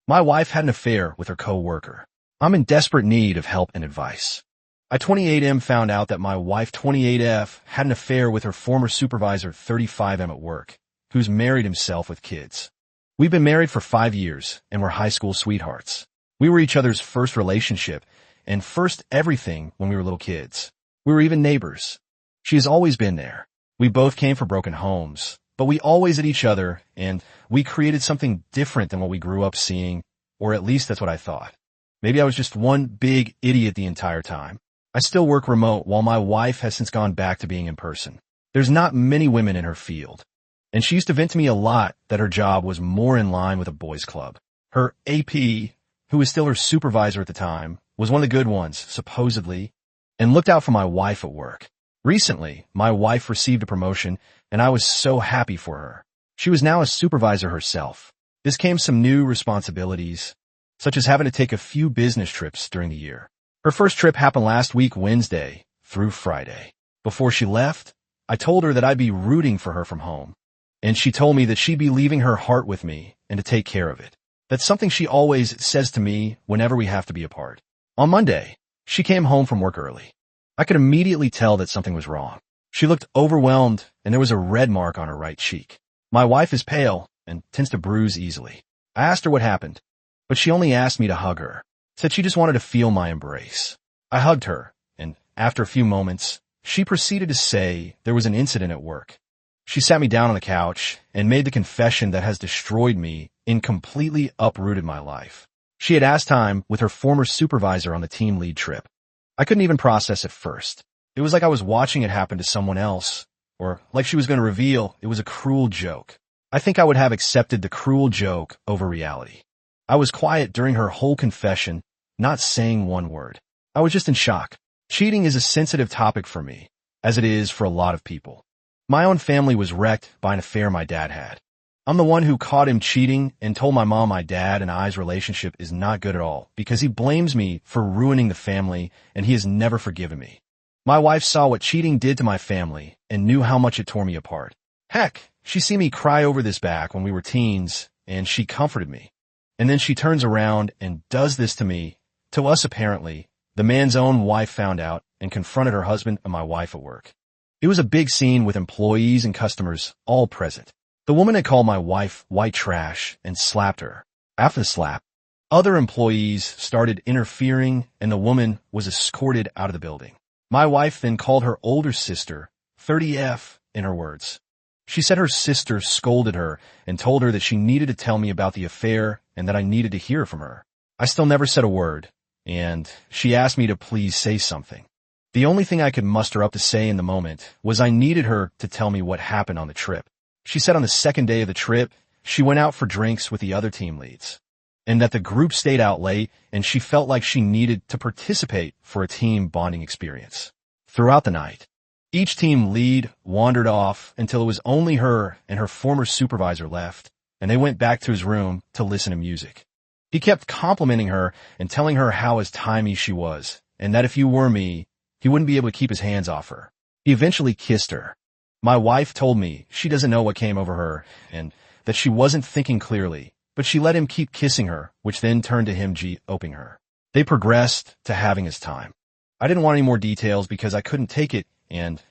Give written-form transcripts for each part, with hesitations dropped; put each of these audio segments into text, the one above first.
My wife had an affair with her co-worker. I'm in desperate need of help and advice. I 28M found out that my wife 28F had an affair with her former supervisor 35M at work, who's married himself with kids. We've been married for 5 years, and we're high school sweethearts. We were each other's first relationship, and first everything when we were little kids. We were even neighbors. She has always been there. We both came from broken homes, but we always at each other, and we created something different than what we grew up seeing, or at least that's what I thought. Maybe I was just one big idiot the entire time. I still work remote while my wife has since gone back to being in person. There's not many women in her field, and she used to vent to me a lot that her job was more in line with a boys' club. Her AP, who was still her supervisor at the time, was one of the good ones, supposedly, and looked out for my wife at work. Recently, my wife received a promotion, and I was so happy for her. She was now a supervisor herself. This came some new responsibilities, such as having to take a few business trips during the year. Her first trip happened last week, Wednesday through Friday. Before she left, I told her that I'd be rooting for her from home, and she told me that she'd be leaving her heart with me and to take care of it. That's something she always says to me whenever we have to be apart. On Monday, she came home from work early. I could immediately tell that something was wrong. She looked overwhelmed, and there was a red mark on her right cheek. My wife is pale and tends to bruise easily. I asked her what happened, but she only asked me to hug her, said she just wanted to feel my embrace. I hugged her, and after a few moments, she proceeded to say there was an incident at work. She sat me down on the couch and made the confession that has destroyed me and completely uprooted my life. She had asked time with her former supervisor on the team lead trip. I couldn't even process it first. It was like I was watching it happen to someone else, or like she was going to reveal it was a cruel joke. I think I would have accepted the cruel joke over reality. I was quiet during her whole confession, not saying one word. I was just in shock. Cheating is a sensitive topic for me, as it is for a lot of people. My own family was wrecked by an affair my dad had. I'm the one who caught him cheating and told my mom my dad and I's relationship is not good at all because he blames me for ruining the family and he has never forgiven me. My wife saw what cheating did to my family and knew how much it tore me apart. Heck, she see me cry over this back when we were teens and she comforted me. And then she turns around and does this to me. To us apparently, the man's own wife found out and confronted her husband and my wife at work. It was a big scene with employees and customers all present. The woman had called my wife white trash and slapped her. After the slap, other employees started interfering and the woman was escorted out of the building. My wife then called her older sister 30F in her words. She said her sister scolded her and told her that she needed to tell me about the affair and that I needed to hear from her. I still never said a word, and she asked me to please say something. The only thing I could muster up to say in the moment was I needed her to tell me what happened on the trip. She said on the second day of the trip, she went out for drinks with the other team leads, and that the group stayed out late and she felt like she needed to participate for a team bonding experience. Throughout the night, each team lead wandered off until it was only her and her former supervisor left, and they went back to his room to listen to music. He kept complimenting her and telling her how as timey she was, and that if you were me, he wouldn't be able to keep his hands off her. He eventually kissed her. My wife told me she doesn't know what came over her and that she wasn't thinking clearly, but she let him keep kissing her, which then turned to him groping her. They progressed to having his time. I didn't want any more details because I couldn't take it, and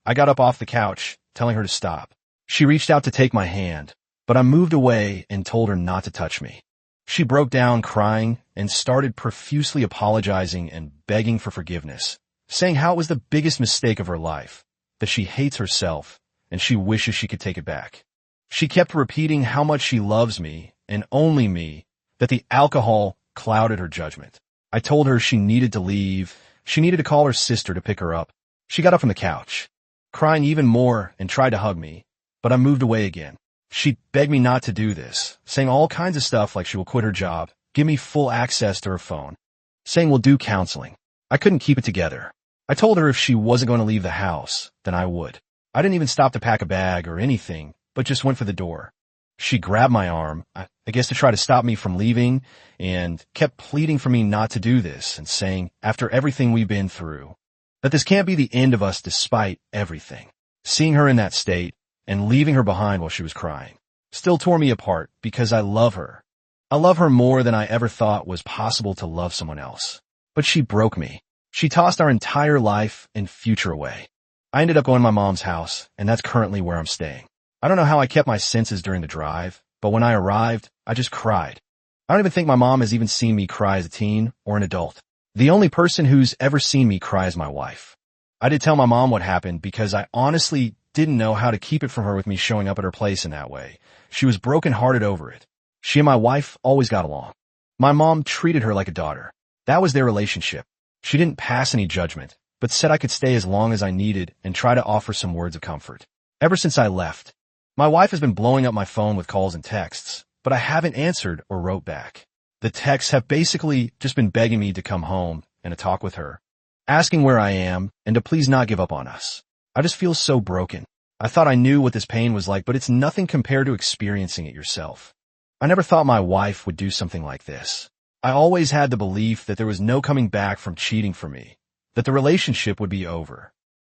I got up off the couch, telling her to stop. She reached out to take my hand, but I moved away and told her not to touch me. She broke down crying and started profusely apologizing and begging for forgiveness, saying how it was the biggest mistake of her life, that she hates herself and she wishes she could take it back. She kept repeating how much she loves me and only me, that the alcohol clouded her judgment. I told her she needed to leave. She needed to call her sister to pick her up. She got up from the couch, crying even more, and tried to hug me, but I moved away again. She begged me not to do this, saying all kinds of stuff like she will quit her job, give me full access to her phone, saying we'll do counseling. I couldn't keep it together. I told her if she wasn't going to leave the house, then I would. I didn't even stop to pack a bag or anything, but just went for the door. She grabbed my arm, I guess to try to stop me from leaving, and kept pleading for me not to do this and saying, after everything we've been through, that this can't be the end of us despite everything. Seeing her in that state and leaving her behind while she was crying still tore me apart because I love her. I love her more than I ever thought was possible to love someone else. But she broke me. She tossed our entire life and future away. I ended up going to my mom's house, and that's currently where I'm staying. I don't know how I kept my senses during the drive, but when I arrived, I just cried. I don't even think my mom has even seen me cry as a teen or an adult. The only person who's ever seen me cry is my wife. I did tell my mom what happened because I honestly didn't know how to keep it from her with me showing up at her place in that way. She was brokenhearted over it. She and my wife always got along. My mom treated her like a daughter. That was their relationship. She didn't pass any judgment, but said I could stay as long as I needed and try to offer some words of comfort. Ever since I left, my wife has been blowing up my phone with calls and texts, but I haven't answered or wrote back. The texts have basically just been begging me to come home and to talk with her, asking where I am and to please not give up on us. I just feel so broken. I thought I knew what this pain was like, but it's nothing compared to experiencing it yourself. I never thought my wife would do something like this. I always had the belief that there was no coming back from cheating for me, that the relationship would be over.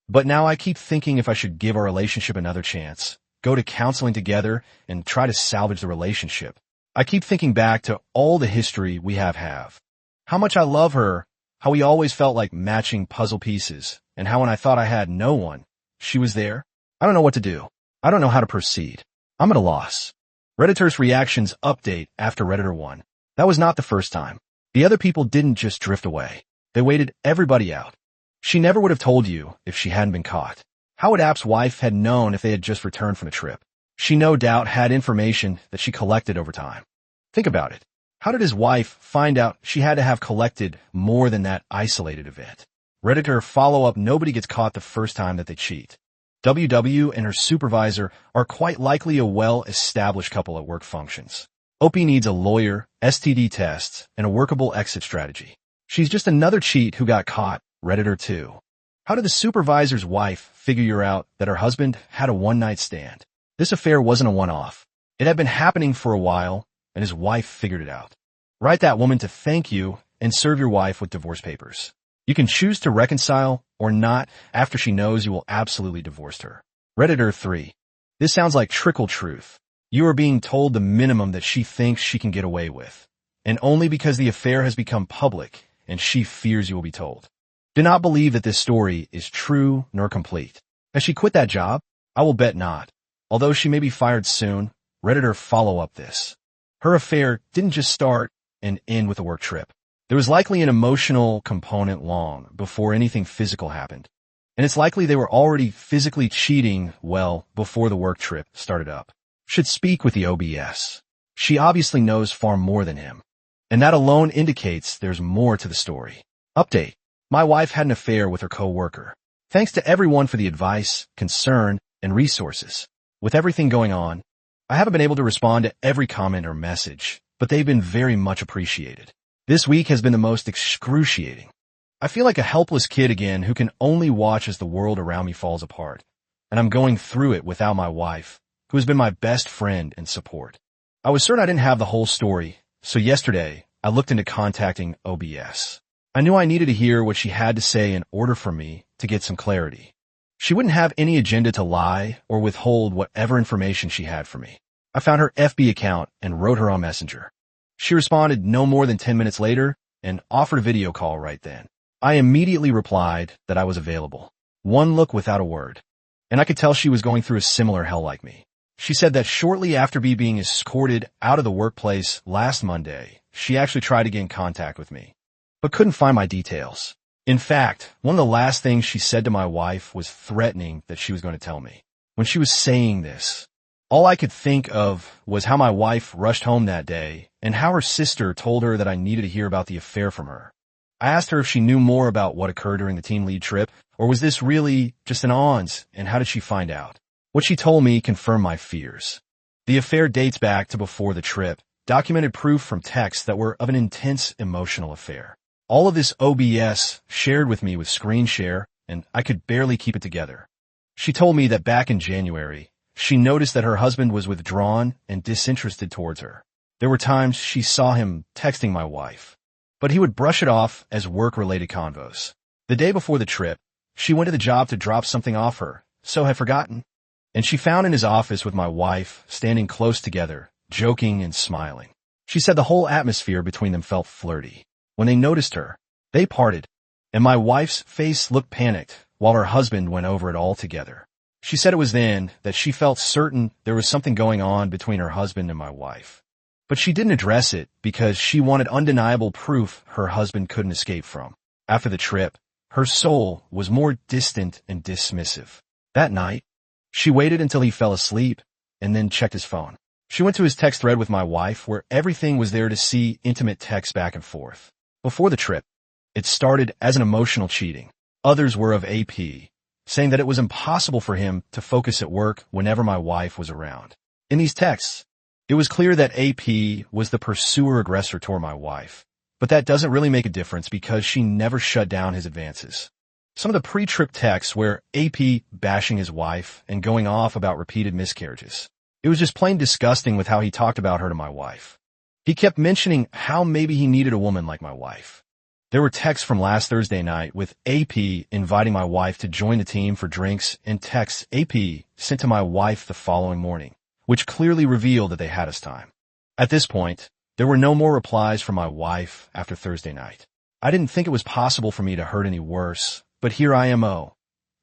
But now I keep thinking if I should give our relationship another chance, go to counseling together, and try to salvage the relationship. I keep thinking back to all the history we have. How much I love her, how we always felt like matching puzzle pieces, and how when I thought I had no one, she was there. I don't know what to do. I don't know how to proceed. I'm at a loss. Redditor's reactions update after Redditor 1. That was not the first time. The other people didn't just drift away. They waited everybody out. She never would have told you if she hadn't been caught. How would App's wife had known if they had just returned from a trip? She no doubt had information that she collected over time. Think about it. How did his wife find out she had to have collected more than that isolated event? Redditor follow-up: nobody gets caught the first time that they cheat. WW and her supervisor are quite likely a well-established couple at work functions. OP needs a lawyer, STD tests, and a workable exit strategy. She's just another cheat who got caught. Redditor 2. How did the supervisor's wife figure out that her husband had a one-night stand? This affair wasn't a one-off. It had been happening for a while, and his wife figured it out. Write that woman to thank you and serve your wife with divorce papers. You can choose to reconcile or not after she knows you will absolutely divorce her. Redditor 3. This sounds like trickle truth. You are being told the minimum that she thinks she can get away with, and only because the affair has become public and she fears you will be told. Do not believe that this story is true nor complete. Has she quit that job? I will bet not. Although she may be fired soon, Redditor follow up this. Her affair didn't just start and end with a work trip. There was likely an emotional component long before anything physical happened. And it's likely they were already physically cheating well before the work trip started up. Should speak with the OBS. She obviously knows far more than him. And that alone indicates there's more to the story. Update. My wife had an affair with her co-worker. Thanks to everyone for the advice, concern, and resources. With everything going on, I haven't been able to respond to every comment or message, but they've been very much appreciated. This week has been the most excruciating. I feel like a helpless kid again who can only watch as the world around me falls apart. And I'm going through it without my wife, who has been my best friend and support. I was certain I didn't have the whole story, so yesterday I looked into contacting OBS. I knew I needed to hear what she had to say in order for me to get some clarity. She wouldn't have any agenda to lie or withhold whatever information she had for me. I found her FB account and wrote her on Messenger. She responded no more than 10 minutes later and offered a video call right then. I immediately replied that I was available. One look without a word. And I could tell she was going through a similar hell like me. She said that shortly after being escorted out of the workplace last Monday, she actually tried to get in contact with me, but couldn't find my details. In fact, one of the last things she said to my wife was threatening that she was going to tell me. When she was saying this, all I could think of was how my wife rushed home that day and how her sister told her that I needed to hear about the affair from her. I asked her if she knew more about what occurred during the team lead trip, or was this really just an ons, and how did she find out? What she told me confirmed my fears. The affair dates back to before the trip, documented proof from texts that were of an intense emotional affair. All of this OBS shared with me with screen share, and I could barely keep it together. She told me that back in January, she noticed that her husband was withdrawn and disinterested towards her. There were times she saw him texting my wife, but he would brush it off as work-related convos. The day before the trip, she went to the job to drop something off her, so had forgotten. And she found in his office with my wife, standing close together, joking and smiling. She said the whole atmosphere between them felt flirty. When they noticed her, they parted, and my wife's face looked panicked while her husband went over it all together. She said it was then that she felt certain there was something going on between her husband and my wife. But she didn't address it because she wanted undeniable proof her husband couldn't escape from. After the trip, her soul was more distant and dismissive. That night, she waited until he fell asleep and then checked his phone. She went to his text thread with my wife where everything was there to see, intimate texts back and forth. Before the trip, it started as an emotional cheating. Others were of AP, saying that it was impossible for him to focus at work whenever my wife was around. In these texts, it was clear that AP was the pursuer-aggressor toward my wife, but that doesn't really make a difference because she never shut down his advances. Some of the pre-trip texts were AP bashing his wife and going off about repeated miscarriages. It was just plain disgusting with how he talked about her to my wife. He kept mentioning how maybe he needed a woman like my wife. There were texts from last Thursday night with AP inviting my wife to join the team for drinks and texts AP sent to my wife the following morning, which clearly revealed that they had his time. At this point, there were no more replies from my wife after Thursday night. I didn't think it was possible for me to hurt any worse, but here I am.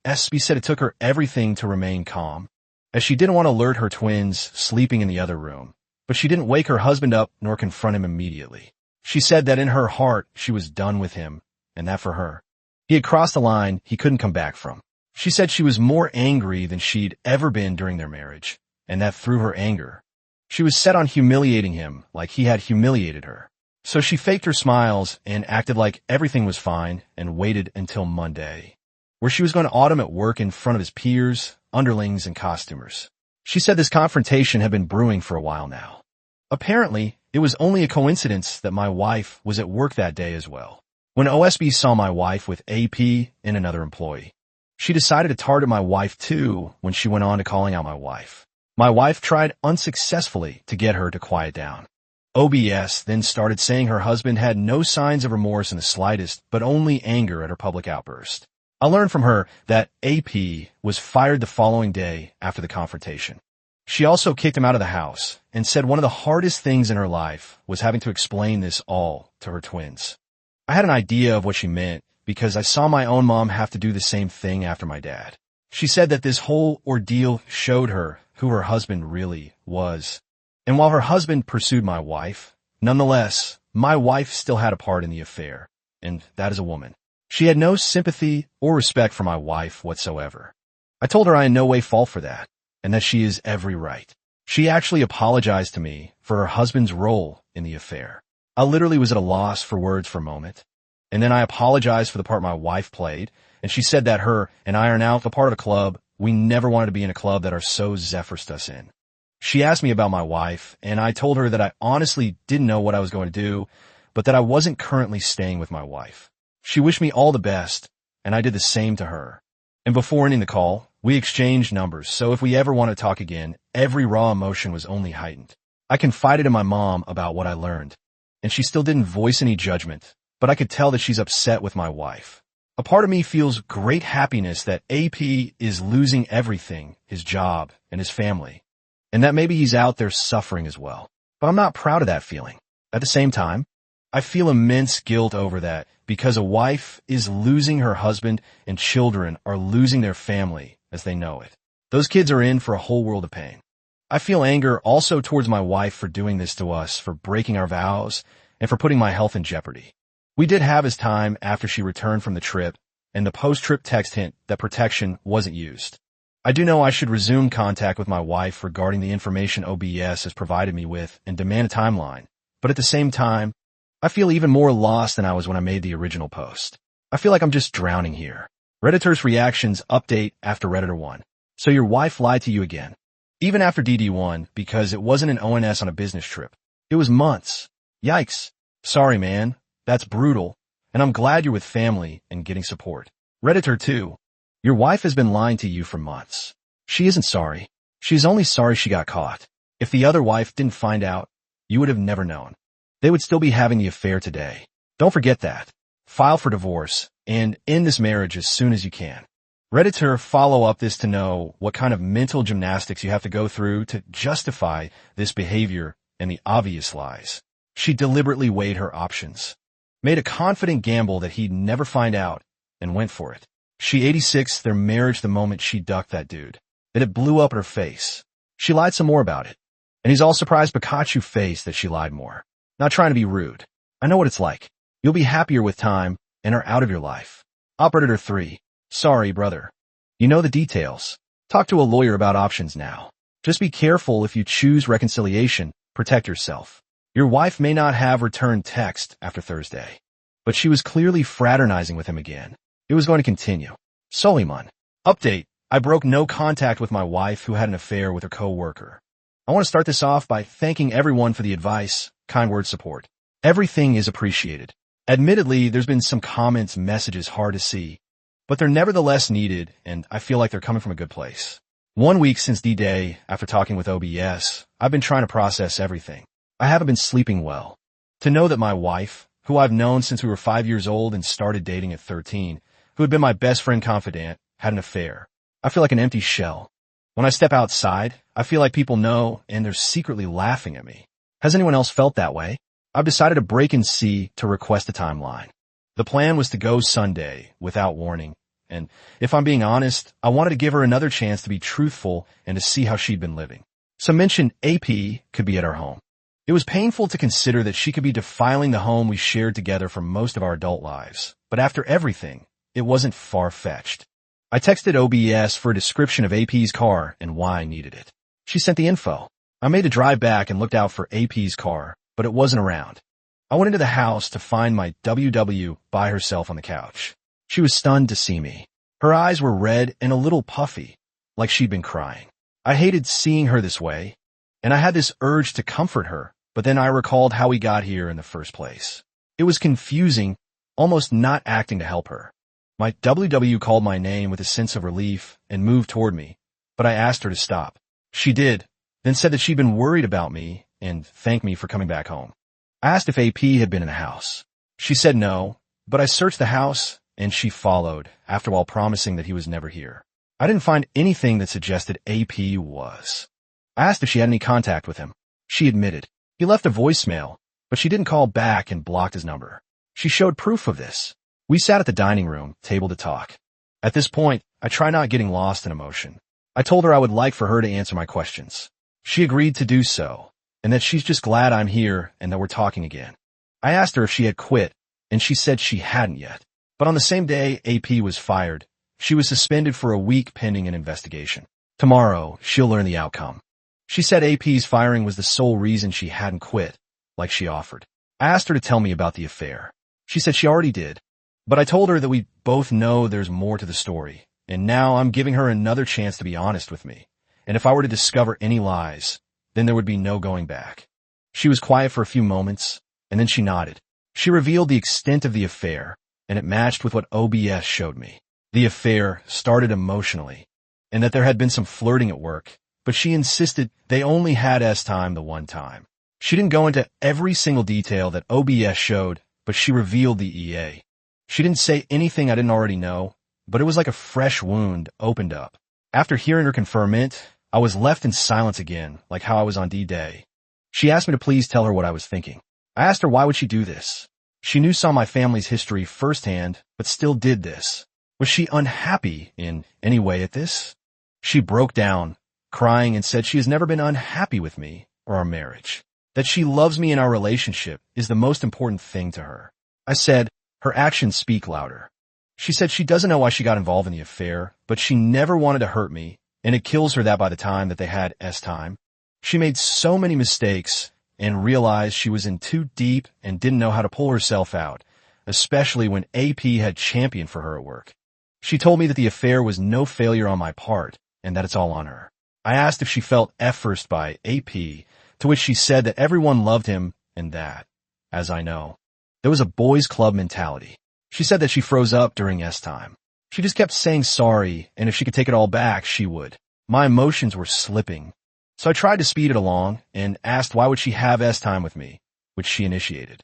SB said it took her everything to remain calm, as she didn't want to alert her twins sleeping in the other room, but she didn't wake her husband up nor confront him immediately. She said that in her heart she was done with him, and that for her, he had crossed the line he couldn't come back from. She said she was more angry than she'd ever been during their marriage, and that through her anger, she was set on humiliating him like he had humiliated her. So she faked her smiles and acted like everything was fine and waited until Monday, where she was going to audit him at work in front of his peers, underlings, and costumers. She said this confrontation had been brewing for a while now. Apparently, it was only a coincidence that my wife was at work that day as well. When OSB saw my wife with AP and another employee, she decided to target my wife too when she went on to calling out my wife. My wife tried unsuccessfully to get her to quiet down. OBS then started saying her husband had no signs of remorse in the slightest, but only anger at her public outburst. I learned from her that AP was fired the following day after the confrontation. She also kicked him out of the house and said one of the hardest things in her life was having to explain this all to her twins. I had an idea of what she meant because I saw my own mom have to do the same thing after my dad. She said that this whole ordeal showed her who her husband really was. And while her husband pursued my wife, nonetheless, my wife still had a part in the affair, and that is a woman. She had no sympathy or respect for my wife whatsoever. I told her I in no way fall for that, and that she is every right. She actually apologized to me for her husband's role in the affair. I literally was at a loss for words for a moment, and then I apologized for the part my wife played, and she said that her and I are now a part of a club we never wanted to be in, a club that our so zephyrused us in. She asked me about my wife, and I told her that I honestly didn't know what I was going to do, but that I wasn't currently staying with my wife. She wished me all the best, and I did the same to her. And before ending the call, we exchanged numbers, so if we ever want to talk again, every raw emotion was only heightened. I confided in my mom about what I learned, and she still didn't voice any judgment, but I could tell that she's upset with my wife. A part of me feels great happiness that AP is losing everything, his job and his family, and that maybe he's out there suffering as well. But I'm not proud of that feeling. At the same time, I feel immense guilt over that because a wife is losing her husband and children are losing their family as they know it. Those kids are in for a whole world of pain. I feel anger also towards my wife for doing this to us, for breaking our vows, and for putting my health in jeopardy. We did have his time after she returned from the trip, and the post-trip text hint that protection wasn't used. I do know I should resume contact with my wife regarding the information OBS has provided me with and demand a timeline, but at the same time, I feel even more lost than I was when I made the original post. I feel like I'm just drowning here. Redditor's reactions update after Redditor 1. So your wife lied to you again. Even after DD1, because it wasn't an ONS on a business trip. It was months. Yikes. Sorry, man. That's brutal. And I'm glad you're with family and getting support. Redditor 2. Your wife has been lying to you for months. She isn't sorry. She's only sorry she got caught. If the other wife didn't find out, you would have never known. They would still be having the affair today. Don't forget that. File for divorce and end this marriage as soon as you can. Redditor follow up this to know what kind of mental gymnastics you have to go through to justify this behavior and the obvious lies. She deliberately weighed her options, made a confident gamble that he'd never find out, and went for it. She 86 their marriage the moment she ducked that dude. Then it blew up in her face. She lied some more about it. And he's all surprised Pikachu face that she lied more. Not trying to be rude. I know what it's like. You'll be happier with time and are out of your life. Operator 3. Sorry, brother. You know the details. Talk to a lawyer about options now. Just be careful if you choose reconciliation. Protect yourself. Your wife may not have returned text after Thursday, but she was clearly fraternizing with him again. It was going to continue. Soliman. Update. I broke no contact with my wife who had an affair with her co-worker. I want to start this off by thanking everyone for the advice, kind word support. Everything is appreciated. Admittedly, there's been some comments, messages hard to see, but they're nevertheless needed, and I feel like they're coming from a good place. 1 week since D-Day, after talking with OBS, I've been trying to process everything. I haven't been sleeping well. To know that my wife, who I've known since we were 5 years old and started dating at 13, who had been my best friend confidant, had an affair. I feel like an empty shell. When I step outside, I feel like people know and they're secretly laughing at me. Has anyone else felt that way? I've decided to break and see to request a timeline. The plan was to go Sunday without warning, and if I'm being honest, I wanted to give her another chance to be truthful and to see how she'd been living. Some mentioned AP could be at our home. It was painful to consider that she could be defiling the home we shared together for most of our adult lives, but after everything, it wasn't far-fetched. I texted OBS for a description of AP's car and why I needed it. She sent the info. I made a drive back and looked out for AP's car, but it wasn't around. I went into the house to find my WW by herself on the couch. She was stunned to see me. Her eyes were red and a little puffy, like she'd been crying. I hated seeing her this way, and I had this urge to comfort her, but then I recalled how we got here in the first place. It was confusing, almost not acting to help her. My WW called my name with a sense of relief and moved toward me, but I asked her to stop. She did, then said that she'd been worried about me and thanked me for coming back home. I asked if AP had been in the house. She said no, but I searched the house and she followed, after all promising that he was never here. I didn't find anything that suggested AP was. I asked if she had any contact with him. She admitted. He left a voicemail, but she didn't call back and blocked his number. She showed proof of this. We sat at the dining room table to talk. At this point, I try not getting lost in emotion. I told her I would like for her to answer my questions. She agreed to do so, and that she's just glad I'm here and that we're talking again. I asked her if she had quit, and she said she hadn't yet. But on the same day AP was fired, she was suspended for a week pending an investigation. Tomorrow, she'll learn the outcome. She said AP's firing was the sole reason she hadn't quit, like she offered. I asked her to tell me about the affair. She said she already did. But I told her that we both know there's more to the story, and now I'm giving her another chance to be honest with me. And if I were to discover any lies, then there would be no going back. She was quiet for a few moments, and then she nodded. She revealed the extent of the affair, and it matched with what OBS showed me. The affair started emotionally, and that there had been some flirting at work, but she insisted they only had S-time the one time. She didn't go into every single detail that OBS showed, but she revealed the EA. She didn't say anything I didn't already know, but it was like a fresh wound opened up. After hearing her confirm it, I was left in silence again, like how I was on D-Day. She asked me to please tell her what I was thinking. I asked her why would she do this. She knew some of my family's history firsthand, but still did this. Was she unhappy in any way at this? She broke down, crying, and said she has never been unhappy with me or our marriage. That she loves me and our relationship is the most important thing to her. I said, her actions speak louder. She said she doesn't know why she got involved in the affair, but she never wanted to hurt me, and it kills her that by the time that they had S-time, she made so many mistakes and realized she was in too deep and didn't know how to pull herself out, especially when AP had championed for her at work. She told me that the affair was no failure on my part and that it's all on her. I asked if she felt efforced by AP, to which she said that everyone loved him and that, as I know, there was a boys' club mentality. She said that she froze up during S-time. She just kept saying sorry, and if she could take it all back, she would. My emotions were slipping. So I tried to speed it along and asked why would she have S-time with me, which she initiated.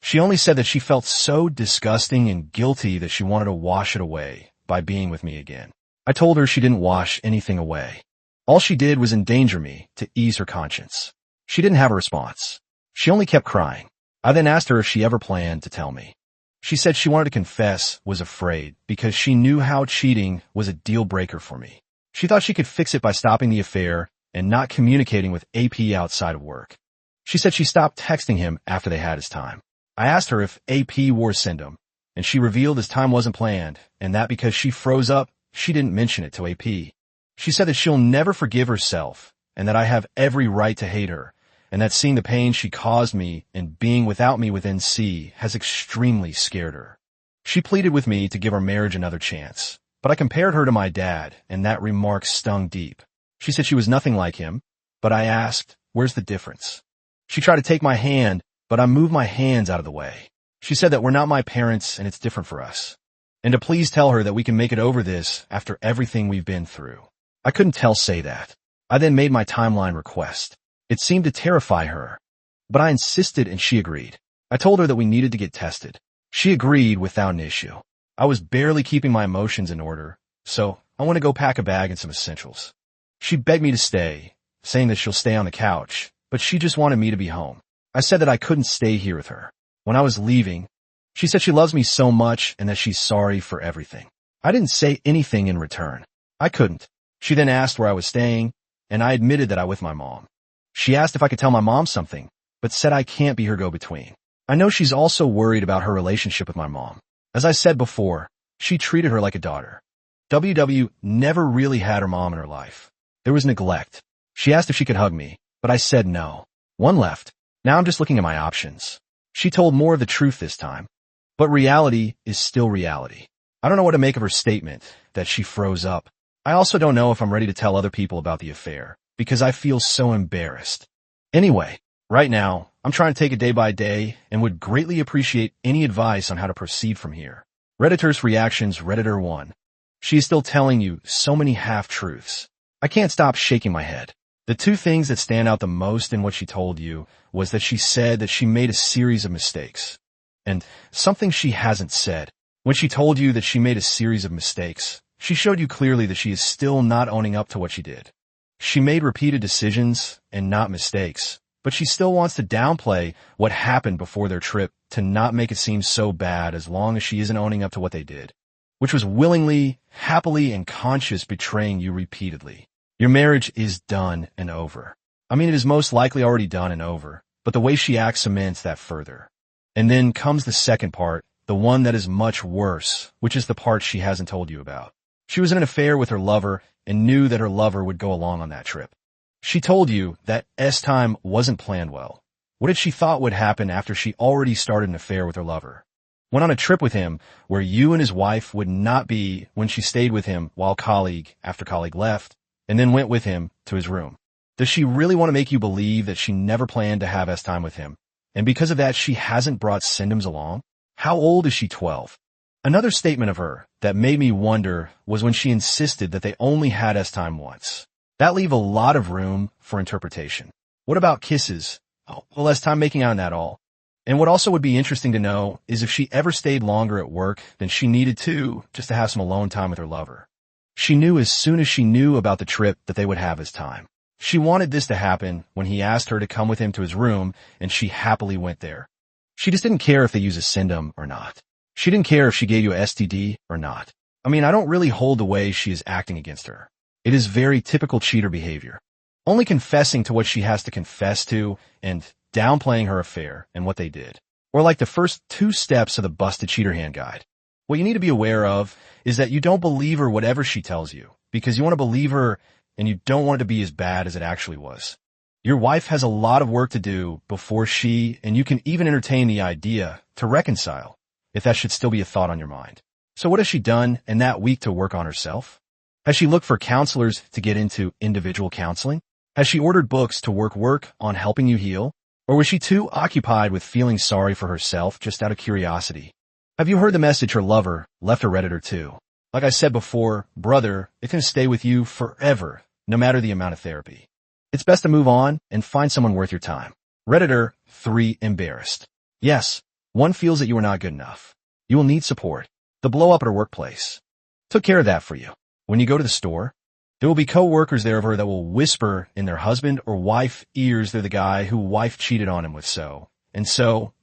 She only said that she felt so disgusting and guilty that she wanted to wash it away by being with me again. I told her she didn't wash anything away. All she did was endanger me to ease her conscience. She didn't have a response. She only kept crying. I then asked her if she ever planned to tell me. She said she wanted to confess, was afraid, because she knew how cheating was a deal breaker for me. She thought she could fix it by stopping the affair and not communicating with AP outside of work. She said she stopped texting him after they had his time. I asked her if AP wore Syndom, and she revealed his time wasn't planned, and that because she froze up, she didn't mention it to AP. She said that she'll never forgive herself, and that I have every right to hate her, and that seeing the pain she caused me and being without me within C has extremely scared her. She pleaded with me to give our marriage another chance, but I compared her to my dad, and that remark stung deep. She said she was nothing like him, but I asked, where's the difference? She tried to take my hand, but I moved my hands out of the way. She said that we're not my parents and it's different for us, and to please tell her that we can make it over this after everything we've been through. I couldn't tell Say that. I then made my timeline request. It seemed to terrify her, but I insisted and she agreed. I told her that we needed to get tested. She agreed without an issue. I was barely keeping my emotions in order, so I went to go pack a bag and some essentials. She begged me to stay, saying that she'll stay on the couch, but she just wanted me to be home. I said that I couldn't stay here with her. When I was leaving, she said she loves me so much and that she's sorry for everything. I didn't say anything in return. I couldn't. She then asked where I was staying, and I admitted that I was with my mom. She asked if I could tell my mom something, but said I can't be her go-between. I know she's also worried about her relationship with my mom. As I said before, she treated her like a daughter. WW never really had her mom in her life. There was neglect. She asked if she could hug me, but I said no. One left. Now I'm just looking at my options. She told more of the truth this time. But reality is still reality. I don't know what to make of her statement, that she froze up. I also don't know if I'm ready to tell other people about the affair, because I feel so embarrassed. Anyway, right now, I'm trying to take it day by day and would greatly appreciate any advice on how to proceed from here. Redditor's reactions, Redditor 1. She is still telling you so many half-truths. I can't stop shaking my head. The two things that stand out the most in what she told you was that she said that she made a series of mistakes. And something she hasn't said. When she told you that she made a series of mistakes, she showed you clearly that she is still not owning up to what she did. She made repeated decisions and not mistakes, but she still wants to downplay what happened before their trip to not make it seem so bad as long as she isn't owning up to what they did, which was willingly, happily, and conscious betraying you repeatedly. Your marriage is done and over. I mean, it is most likely already done and over, but the way she acts cements that further. And then comes the second part, the one that is much worse, which is the part she hasn't told you about. She was in an affair with her lover and knew that her lover would go along on that trip. She told you that S-time wasn't planned well. What did she thought would happen after she already started an affair with her lover? Went on a trip with him where you and his wife would not be when she stayed with him while colleague after colleague left, and then went with him to his room. Does she really want to make you believe that she never planned to have S-time with him, and because of that she hasn't brought Syndoms along? How old is she, 12? Another statement of her that made me wonder was when she insisted that they only had S-time once. That leave a lot of room for interpretation. What about kisses? Oh, well, S-time making out and that all. And what also would be interesting to know is if she ever stayed longer at work than she needed to just to have some alone time with her lover. She knew as soon as she knew about the trip that they would have his time. She wanted this to happen when he asked her to come with him to his room, and she happily went there. She just didn't care if they use a Syndom or not. She didn't care if she gave you a STD or not. I mean, I don't really hold the way she is acting against her. It is very typical cheater behavior. Only confessing to what she has to confess to and downplaying her affair and what they did. Or like the first 2 steps of the Busted Cheater Hand Guide. What you need to be aware of is that you don't believe her whatever she tells you, because you want to believe her and you don't want it to be as bad as it actually was. Your wife has a lot of work to do before she, and you can even entertain the idea to reconcile, if that should still be a thought on your mind. So what has she done in that week to work on herself? Has she looked for counselors to get into individual counseling? Has she ordered books to work on helping you heal? Or was she too occupied with feeling sorry for herself just out of curiosity? Have you heard the message her lover left her Redditor 2? Like I said before, brother, it can stay with you forever, no matter the amount of therapy. It's best to move on and find someone worth your time. Redditor 3, embarrassed. Yes, one feels that you are not good enough. You will need support. The blow up at her workplace. Took care of that for you. When you go to the store, there will be co-workers there of her that will whisper in their husband or wife ears they're the guy who wife cheated on him with so, and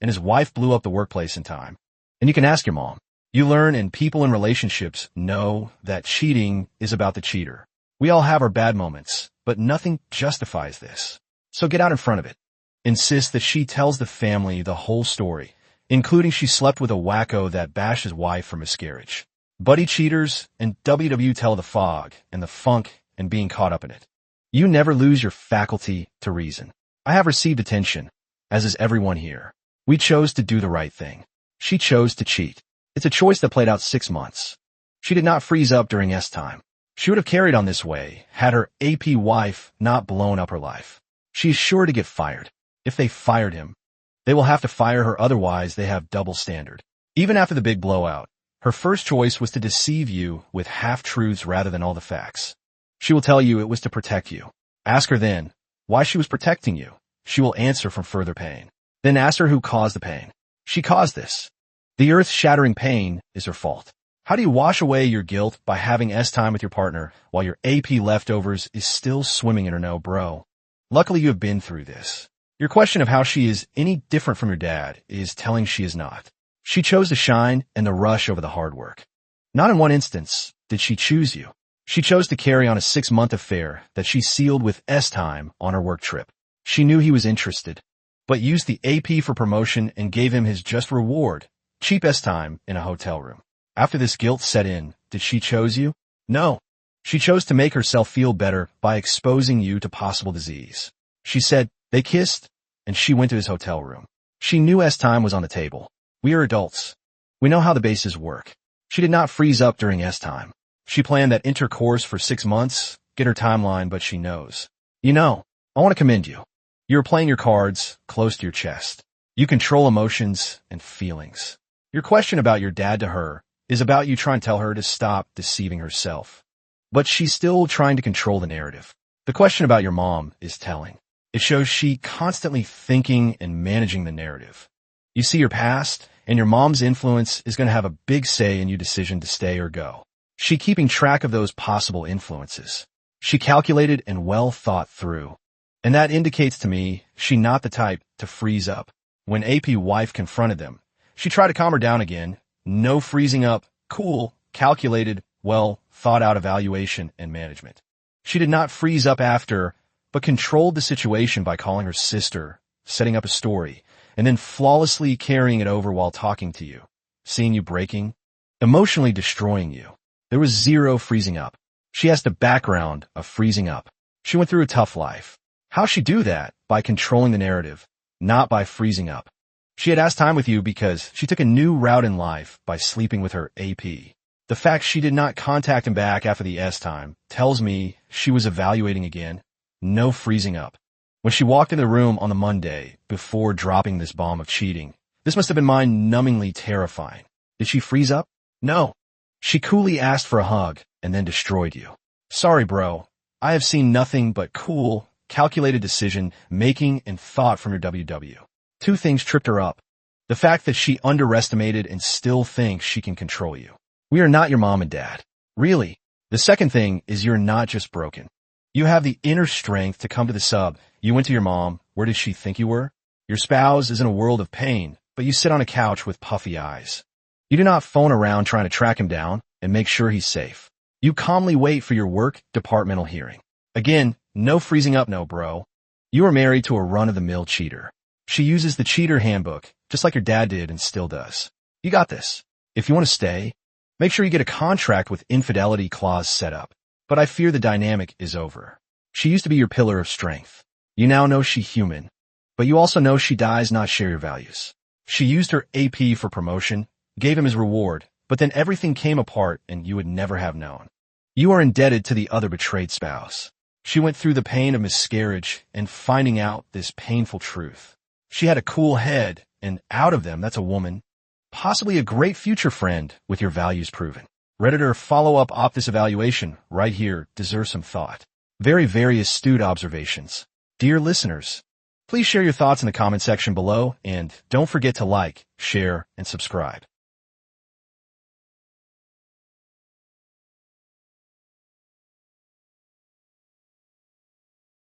his wife blew up the workplace in time. And you can ask your mom. You learn, and people in relationships know that cheating is about the cheater. We all have our bad moments, but nothing justifies this. So get out in front of it. Insist that she tells the family the whole story, including she slept with a wacko that bashed his wife for miscarriage. Buddy cheaters and WW tell the fog and the funk and being caught up in it. You never lose your faculty to reason. I have received attention, as is everyone here. We chose to do the right thing. She chose to cheat. It's a choice that played out 6 months. She did not freeze up during S time. She would have carried on this way had her AP wife not blown up her life. She is sure to get fired. If they fired him, they will have to fire her, otherwise they have double standard. Even after the big blowout, her first choice was to deceive you with half-truths rather than all the facts. She will tell you it was to protect you. Ask her then why she was protecting you. She will answer from further pain. Then ask her who caused the pain. She caused this. The earth-shattering pain is her fault. How do you wash away your guilt by having S time with your partner while your AP leftovers is still swimming in her no, bro? Luckily you have been through this. Your question of how she is any different from your dad is telling she is not. She chose to shine and the rush over the hard work. Not in one instance did she choose you. She chose to carry on a 6-month affair that she sealed with S time on her work trip. She knew he was interested, but used the AP for promotion and gave him his just reward, cheap S time in a hotel room. After this guilt set in, did she choose you? No. She chose to make herself feel better by exposing you to possible disease. She said, they kissed, and she went to his hotel room. She knew S time was on the table. We are adults. We know how the bases work. She did not freeze up during S time. She planned that intercourse for 6 months, get her timeline, but she knows. You know, I want to commend you. You're playing your cards close to your chest. You control emotions and feelings. Your question about your dad to her is about you trying to tell her to stop deceiving herself. But she's still trying to control the narrative. The question about your mom is telling. It shows she constantly thinking and managing the narrative. You see your past, and your mom's influence is going to have a big say in your decision to stay or go. She keeping track of those possible influences. She calculated and well thought through. And that indicates to me she not the type to freeze up. When AP wife confronted them, she tried to calm her down again. No freezing up, cool, calculated, well thought out evaluation and management. She did not freeze up after, but controlled the situation by calling her sister, setting up a story, and then flawlessly carrying it over while talking to you, seeing you breaking, emotionally destroying you. There was zero freezing up. She has the background of freezing up. She went through a tough life. How she do that? By controlling the narrative, not by freezing up. She had asked time with you because she took a new route in life by sleeping with her AP. The fact she did not contact him back after the S time tells me she was evaluating again. No freezing up. When she walked into the room on the Monday before dropping this bomb of cheating, this must have been mind-numbingly terrifying. Did she freeze up? No. She coolly asked for a hug and then destroyed you. Sorry, bro. I have seen nothing but cool, calculated decision making and thought from your WW. 2 things tripped her up. The fact that she underestimated and still thinks she can control you. We are not your mom and dad. Really. The second thing is you're not just broken. You have the inner strength to come to the sub. You went to your mom. Where did she think you were? Your spouse is in a world of pain, but you sit on a couch with puffy eyes. You do not phone around trying to track him down and make sure he's safe. You calmly wait for your work departmental hearing. Again, no freezing up, no, bro. You are married to a run-of-the-mill cheater. She uses the cheater handbook, just like your dad did and still does. You got this. If you want to stay, make sure you get a contract with infidelity clause set up. But I fear the dynamic is over. She used to be your pillar of strength. You now know she's human, but you also know she does not share your values. She used her AP for promotion, gave him his reward, but then everything came apart and you would never have known. You are indebted to the other betrayed spouse. She went through the pain of miscarriage and finding out this painful truth. She had a cool head, and out of them, that's a woman, possibly a great future friend with your values proven. Redditor follow-up op this evaluation right here deserves some thought. Very, very astute observations. Dear listeners, please share your thoughts in the comment section below, and don't forget to like, share, and subscribe.